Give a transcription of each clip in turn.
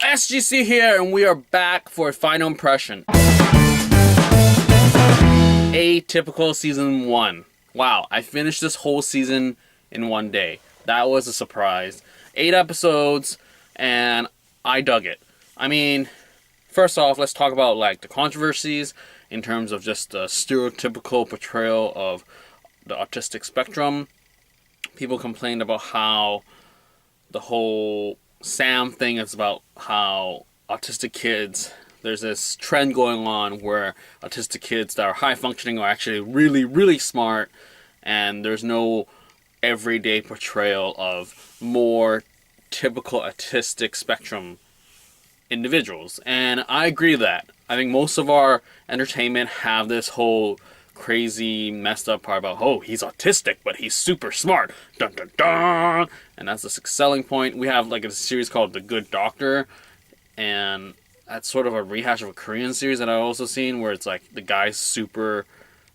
SGC here, and we are back for a final impression. Atypical Season 1. Wow, I finished this whole season in one day. That was a surprise. 8 episodes, and I dug it. I mean, first off, let's talk about like the controversies in terms of just the stereotypical portrayal of the autistic spectrum. People complained about how the whole Sam thing is about how autistic kids, there's this trend going on where autistic kids that are high functioning are actually really, really smart, and there's no everyday portrayal of more typical autistic spectrum individuals. And I agree with that. I think most of our entertainment have this whole crazy messed up part about, oh, he's autistic but he's super smart, dun dun dun, and that's the selling point. We have like a series called The Good Doctor, and that's sort of a rehash of a Korean series that I've also seen, where it's like the guy's super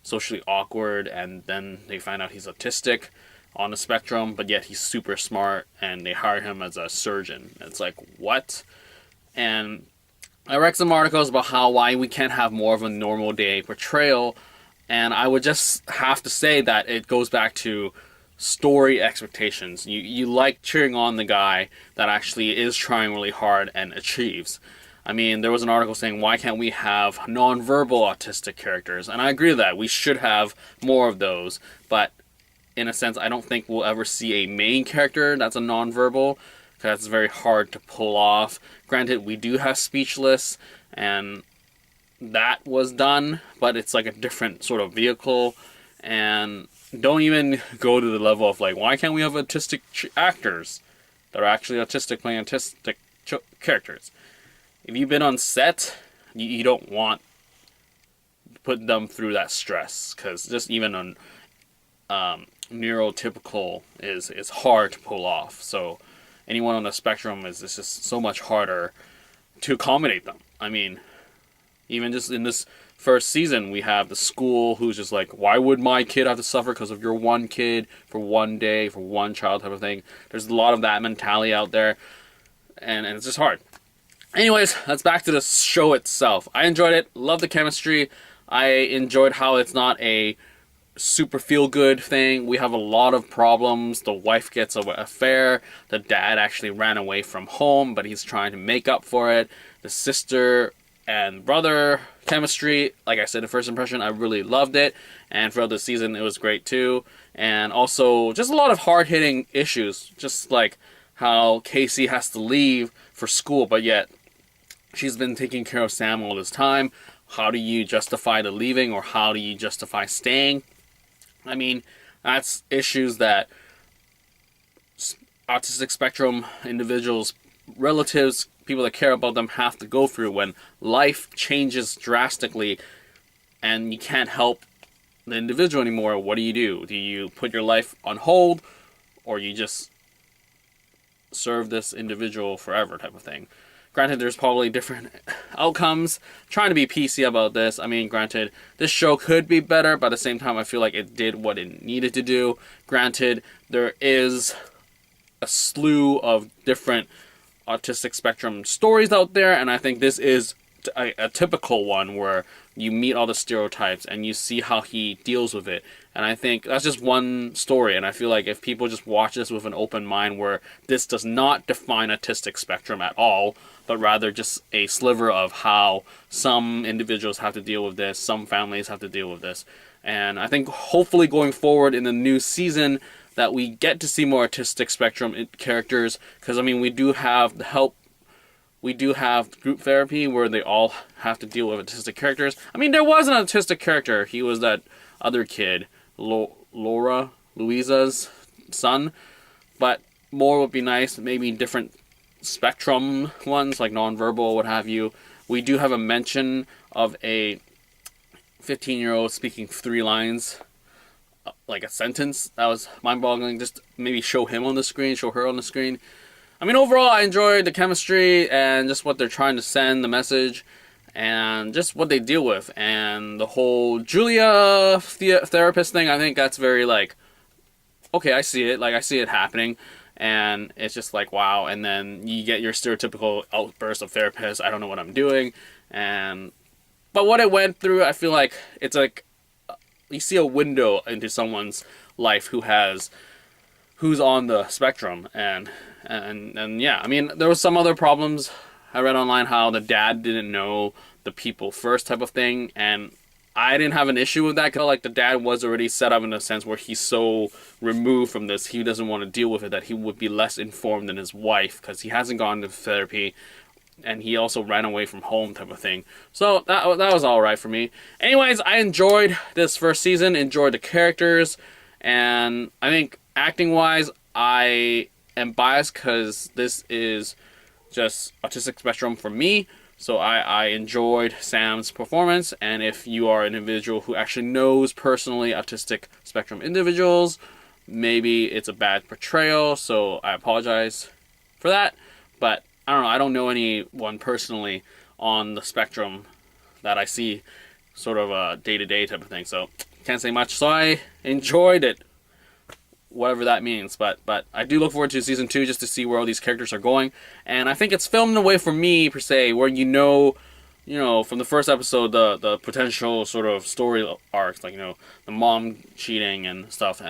socially awkward and then they find out he's autistic on the spectrum, but yet he's super smart and they hire him as a surgeon. It's like, what? And I read some articles about why we can't have more of a normal day portrayal. And I would just have to say that it goes back to story expectations. You like cheering on the guy that actually is trying really hard and achieves. I mean, there was an article saying, why can't we have non-verbal autistic characters? And I agree with that. We should have more of those. But in a sense, I don't think we'll ever see a main character that's a non-verbal, because it's very hard to pull off. Granted, we do have Speechless, and that was done, but it's like a different sort of vehicle. And don't even go to the level of like, why can't we have autistic actors that are actually autistic playing autistic characters? If you've been on set, you don't want to put them through that stress, because just even on neurotypical is hard to pull off. So anyone on the spectrum is just so much harder to accommodate them. I mean, even just in this first season, we have the school who's just like, why would my kid have to suffer because of your one kid for one day, for one child type of thing. There's a lot of that mentality out there, and it's just hard. Anyways, that's back to the show itself. I enjoyed it, love the chemistry. I enjoyed how it's not a super feel-good thing. We have a lot of problems. The wife gets an affair. The dad actually ran away from home, but he's trying to make up for it. The sister and brother chemistry, like I said, the first impression, I really loved it. And throughout the season, it was great too. And also, just a lot of hard-hitting issues. Just like how Casey has to leave for school, but yet she's been taking care of Sam all this time. How do you justify the leaving, or how do you justify staying? I mean, that's issues that autistic spectrum individuals, relatives, people that care about them have to go through when life changes drastically and you can't help the individual anymore. What do? Do you put your life on hold, or you just serve this individual forever type of thing? Granted, there's probably different outcomes. I'm trying to be PC about this. I mean, granted, this show could be better, but at the same time, I feel like it did what it needed to do. Granted, there is a slew of different autistic spectrum stories out there, and I think this is a typical one where you meet all the stereotypes and you see how he deals with it. And I think that's just one story, and I feel like if people just watch this with an open mind, where this does not define autistic spectrum at all, but rather just a sliver of how some individuals have to deal with this, some families have to deal with this. And I think hopefully going forward in the new season that we get to see more autistic spectrum characters, because I mean, we do have the help. We do have group therapy where they all have to deal with autistic characters. I mean, there was an autistic character. He was that other kid, Louisa's son. But more would be nice. Maybe different spectrum ones, like nonverbal, what have you. We do have a mention of a 15-year-old speaking 3 lines, like a sentence. That was mind-boggling. Just maybe show him on the screen, show her on the screen. I mean, overall, I enjoyed the chemistry and just what they're trying to send, the message, and just what they deal with. And the whole Julia therapist thing, I think that's very, like, okay, I see it. Like, I see it happening. and it's just like, wow. And then you get your stereotypical outburst of therapist, I don't know what I'm doing. But what it went through, I feel like it's like you see a window into someone's life who's on the spectrum, and yeah, I mean, there was some other problems I read online, how the dad didn't know the people first type of thing, and I didn't have an issue with that, because like the dad was already set up in a sense where he's so removed from this, he doesn't want to deal with it, that he would be less informed than his wife, because he hasn't gone to therapy, and he also ran away from home type of thing. So that was alright for me. Anyways, I enjoyed this first season, enjoyed the characters, and I think acting wise, I am biased because this is just autistic spectrum for me. So I enjoyed Sam's performance, and if you are an individual who actually knows personally autistic spectrum individuals, maybe it's a bad portrayal, so I apologize for that. But I don't know, I don't know anyone personally on the spectrum that I see sort of a day-to-day type of thing, so can't say much. So I enjoyed it, whatever that means, but I do look forward to season 2 just to see where all these characters are going. And I think it's filmed in a way, for me per se, where you know from the first episode the potential sort of story arcs, like the mom cheating and stuff,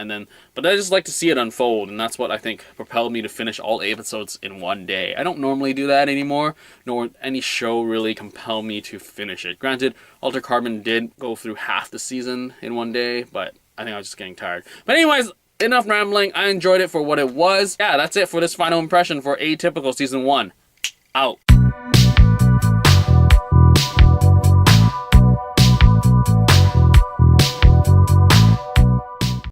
but I just like to see it unfold, and that's what I think propelled me to finish all 8 episodes in one day. I don't normally do that anymore, nor any show really compel me to finish it. Granted, Alter Carbon did go through half the season in one day, but I think I was just getting tired. But anyways, enough rambling. I enjoyed it for what it was. Yeah, that's it for this final impression for Atypical Season 1. Out.